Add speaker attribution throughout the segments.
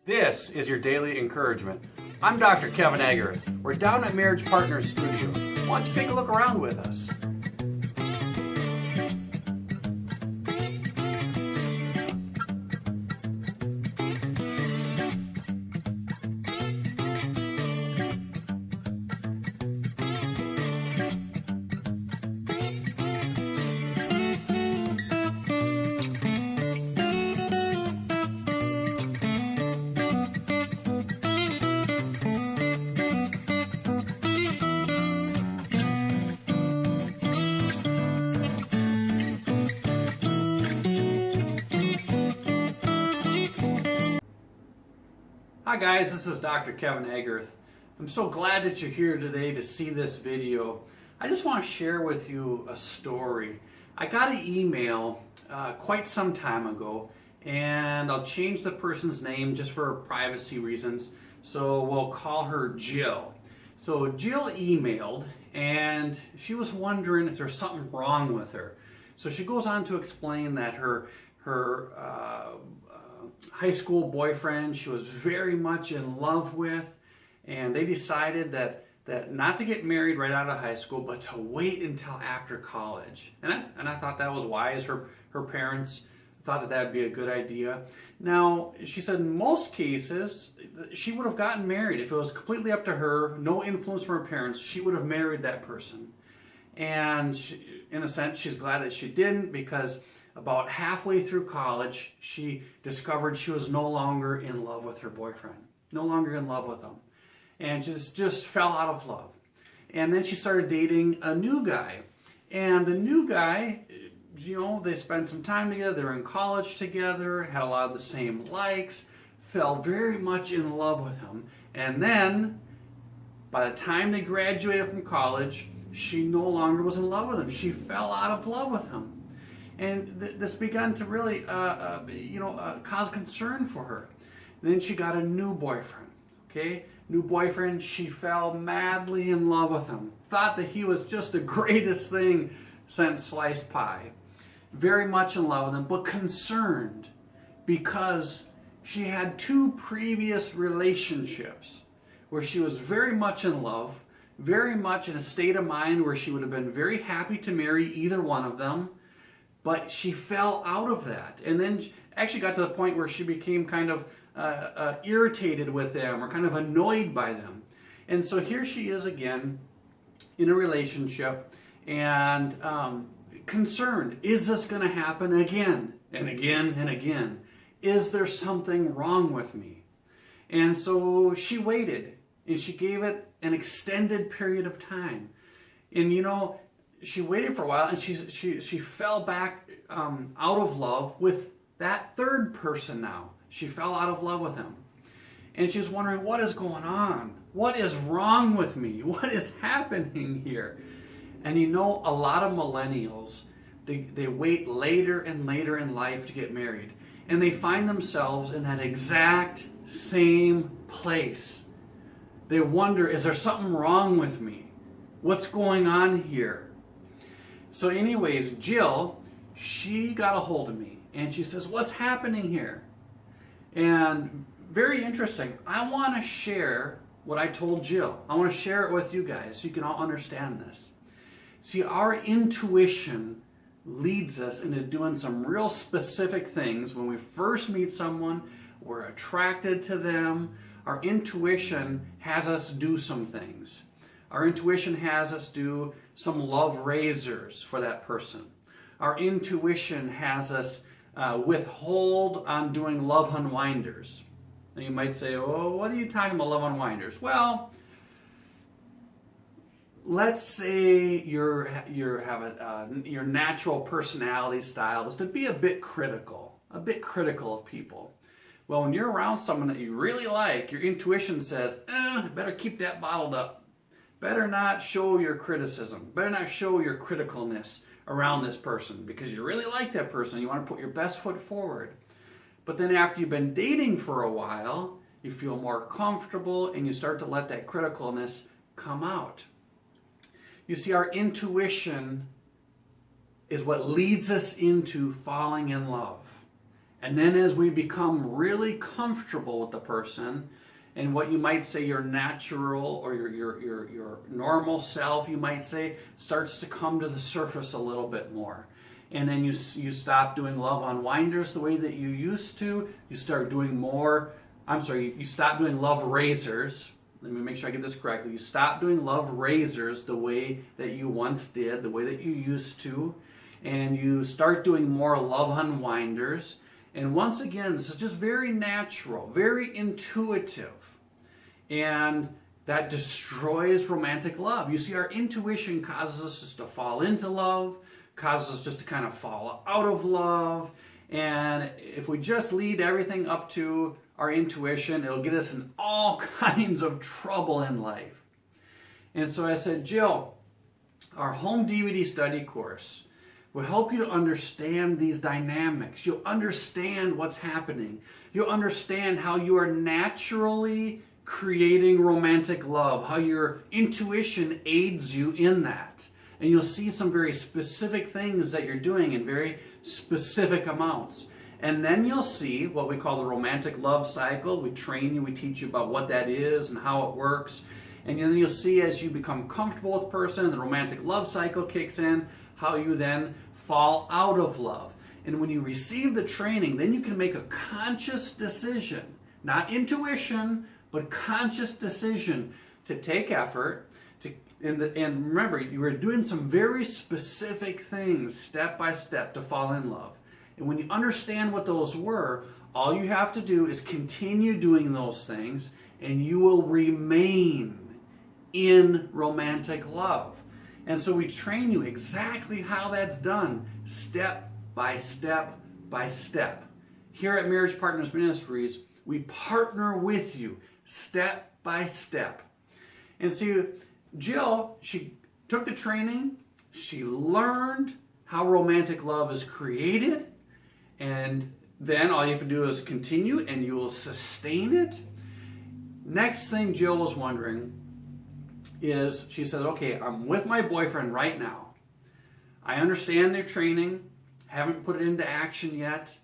Speaker 1: This is your daily encouragement. I'm Dr. Kevin Agar. We're down at Marriage Partners Studio. Why don't you take a look around with us? Hi guys, this is Dr. Kevin Agarth. I'm so glad that you're here today to see this video. I just want to share with you a story. I got an email quite some time ago, and I'll change the person's name just for privacy reasons, so we'll call her Jill. So Jill emailed, and she was wondering if there's something wrong with her. So she goes on to explain that her high school boyfriend she was very much in love with, and they decided that not to get married right out of high school, but to wait until after college. And I thought that was wise. Her parents thought that would be a good idea. Now, she said in most cases she would have gotten married. If it was completely up to her, no influence from her parents, she would have married that person. And in a sense, she's glad that she didn't, because about halfway through college, she discovered she was no longer in love with her boyfriend, no longer in love with him, and just fell out of love. And then she started dating a new guy, and the new guy, you know, they spent some time together, they were in college together, had a lot of the same likes, fell very much in love with him. And then, by the time they graduated from college, she no longer was in love with him. She fell out of love with him. And this began to really, cause concern for her. Then she got a new boyfriend, okay? New boyfriend, she fell madly in love with him. Thought that he was just the greatest thing since sliced pie. Very much in love with him, but concerned because she had two previous relationships where she was very much in love, very much in a state of mind where she would have been very happy to marry either one of them. But she fell out of that, and then actually got to the point where she became kind of irritated with them, or kind of annoyed by them. And so here she is again in a relationship, and concerned. Is this going to happen again and again and again? Is there something wrong with me? And so she waited, and she gave it an extended period of time. And you know, she waited for a while, and she fell back out of love with that third person now. She fell out of love with him. And she was wondering, what is going on? What is wrong with me? What is happening here? And you know, a lot of millennials, they wait later and later in life to get married. And they find themselves in that exact same place. They wonder, is there something wrong with me? What's going on here? So anyways, Jill, she got a hold of me, and she says, what's happening here? And very interesting. I want to share what I told Jill. I want to share it with you guys so you can all understand this. See, our intuition leads us into doing some real specific things. When we first meet someone, we're attracted to them. Our intuition has us do some things. Our intuition has us do some love raisers for that person. Our intuition has us withhold on doing love unwinders. Now you might say, oh, what are you talking about, love unwinders? Well, let's say your natural personality style is to be a bit critical of people. Well, when you're around someone that you really like, your intuition says, better keep that bottled up. Better not show your criticism. Better not show your criticalness around this person, because you really like that person. You want to put your best foot forward. But then after you've been dating for a while, you feel more comfortable and you start to let that criticalness come out. You see, our intuition is what leads us into falling in love. And then as we become really comfortable with the person, and what you might say your natural or your normal self, you might say, starts to come to the surface a little bit more. And then you stop doing love unwinders the way that you used to. You start doing more, you stop doing love raisers. Let me make sure I get this correctly. You stop doing love raisers the way that you once did, the way that you used to. And you start doing more love unwinders. And once again, this is just very natural, very intuitive. And that destroys romantic love. You see, our intuition causes us just to fall into love, causes us just to kind of fall out of love. And if we just lead everything up to our intuition, it'll get us in all kinds of trouble in life. And so I said, Jill, our home DVD study course will help you to understand these dynamics. You'll understand what's happening. You'll understand how you are naturally creating romantic love, how your intuition aids you in that. And you'll see some very specific things that you're doing in very specific amounts. And then you'll see what we call the romantic love cycle. We train you, we teach you about what that is and how it works. And then you'll see as you become comfortable with the person, the romantic love cycle kicks in, how you then fall out of love. And when you receive the training, then you can make a conscious decision, not intuition, but conscious decision to take effort. And remember, you were doing some very specific things step by step to fall in love. And when you understand what those were, all you have to do is continue doing those things, and you will remain in romantic love. And so we train you exactly how that's done, step by step by step. Here at Marriage Partners Ministries, we partner with you step by step. And so Jill, she took the training, she learned how romantic love is created, and then all you have to do is continue and you will sustain it. Next thing Jill was wondering is, she said, okay, I'm with my boyfriend right now. I understand their training, haven't put it into action yet.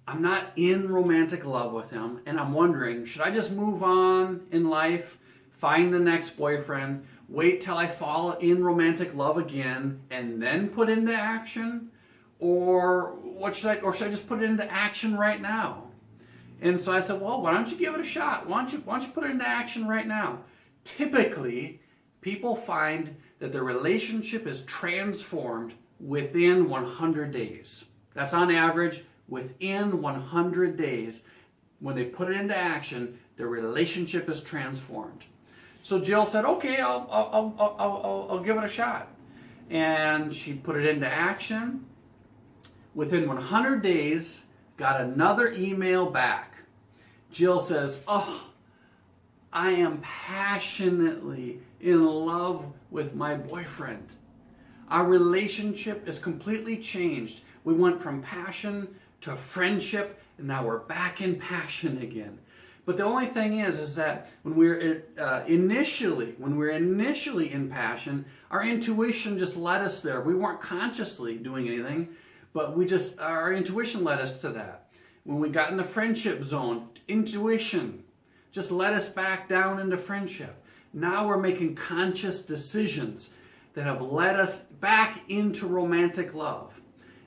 Speaker 1: I'm not in romantic love with him, and I'm wondering, should I just move on in life, find the next boyfriend, wait till I fall in romantic love again, and then put into action? Or should I just put it into action right now? And so I said, well, why don't you give it a shot? Why don't you put it into action right now? Typically, people find that their relationship is transformed within 100 days. That's on average, within 100 days, when they put it into action, their relationship is transformed. So Jill said, okay, I'll give it a shot. And she put it into action. Within 100 days, got another email back. Jill says, oh, I am passionately in love with my boyfriend. Our relationship is completely changed. We went from passion to friendship, and now we're back in passion again. But the only thing is that when we're initially in passion, our intuition just led us there. We weren't consciously doing anything, but our intuition led us to that. When we got in the friendship zone, intuition just led us back down into friendship. Now we're making conscious decisions that have led us back into romantic love.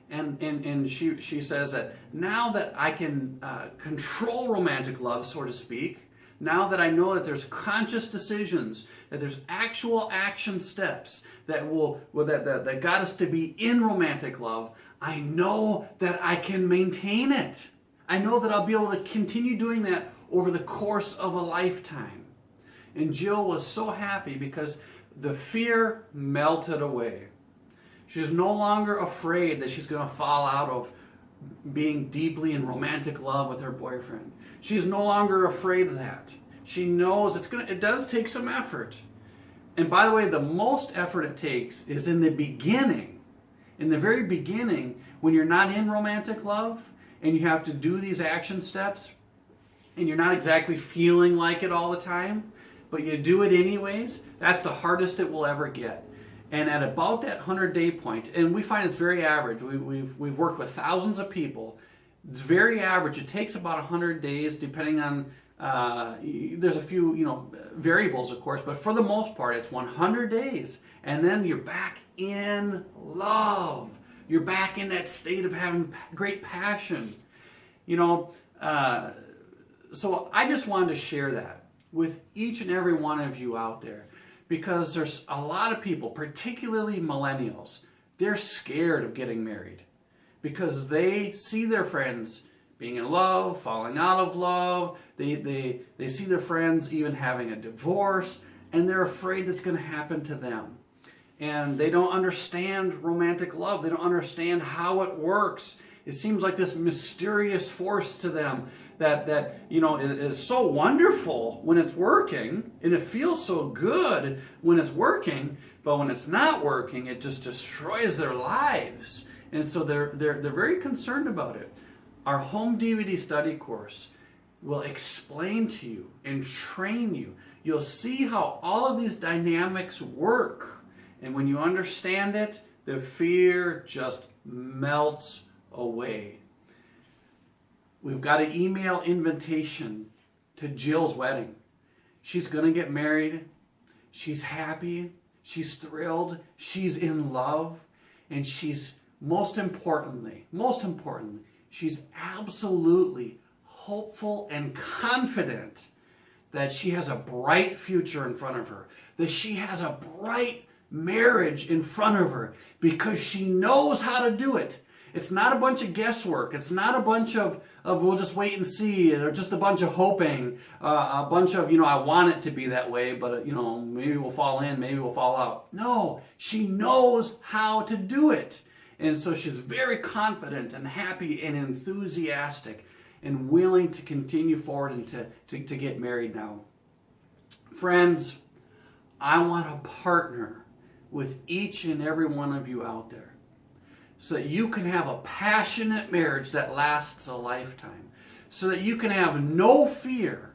Speaker 1: And she says that now that I can control romantic love, so to speak, now that I know that there's conscious decisions, that there's actual action steps that got us to be in romantic love, I know that I can maintain it. I know that I'll be able to continue doing that over the course of a lifetime. And Jill was so happy because the fear melted away. She's no longer afraid that she's going to fall out of being deeply in romantic love with her boyfriend. She's no longer afraid of that. She knows it does take some effort. And by the way, the most effort it takes is in the beginning. In the very beginning, when you're not in romantic love and you have to do these action steps and you're not exactly feeling like it all the time, but you do it anyways, that's the hardest it will ever get. And at about that 100-day point, and we find it's very average, we've worked with thousands of people, It's very average. It takes about 100 days, depending on, there's a few, variables, of course, but for the most part, it's 100 days. And then you're back in love. You're back in that state of having great passion. So I just wanted to share that with each and every one of you out there, because there's a lot of people, particularly millennials, they're scared of getting married because they see their friends being in love, falling out of love. They see their friends even having a divorce, and they're afraid that's going to happen to them. And they don't understand romantic love. They don't understand how it works. It seems like this mysterious force to them that is so wonderful when it's working, and it feels so good when it's working, but when it's not working, it just destroys their lives. And so they're very concerned about it. Our home DVD study course will explain to you and train you. You'll see how all of these dynamics work. And when you understand it, the fear just melts away. We've got an email invitation to Jill's wedding. She's going to get married. She's happy. She's thrilled. She's in love. And she's, most importantly, she's absolutely hopeful and confident that she has a bright future in front of her, that she has a bright marriage in front of her, because she knows how to do it. It's not a bunch of guesswork. It's not a bunch of we'll just wait and see, or just a bunch of hoping, a bunch of, I want it to be that way, but, maybe we'll fall in, maybe we'll fall out. No, she knows how to do it. And so she's very confident and happy and enthusiastic and willing to continue forward and to get married now. Friends, I want to partner with each and every one of you out there so that you can have a passionate marriage that lasts a lifetime, so that you can have no fear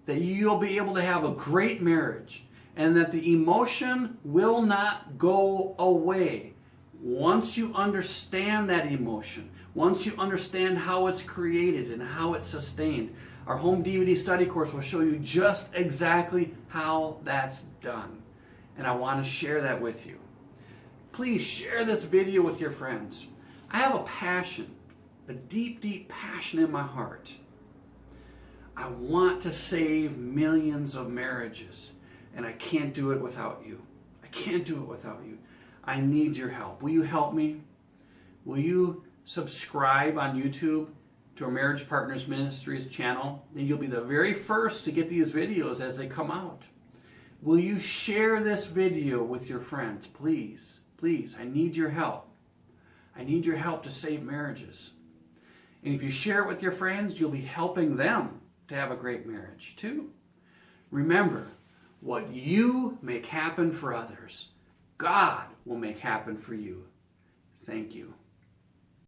Speaker 1: that you'll be able to have a great marriage, and that the emotion will not go away. Once you understand that emotion, once you understand how it's created and how it's sustained, our home DVD study course will show you just exactly how that's done. And I want to share that with you. Please share this video with your friends. I have a passion, a deep, deep passion in my heart. I want to save millions of marriages, and I can't do it without you. I can't do it without you. I need your help. Will you help me? Will you subscribe on YouTube to our Marriage Partners Ministries channel? And you'll be the very first to get these videos as they come out. Will you share this video with your friends? Please, please, I need your help. I need your help to save marriages. And if you share it with your friends, you'll be helping them to have a great marriage too. Remember, what you make happen for others, God will make happen for you. Thank you.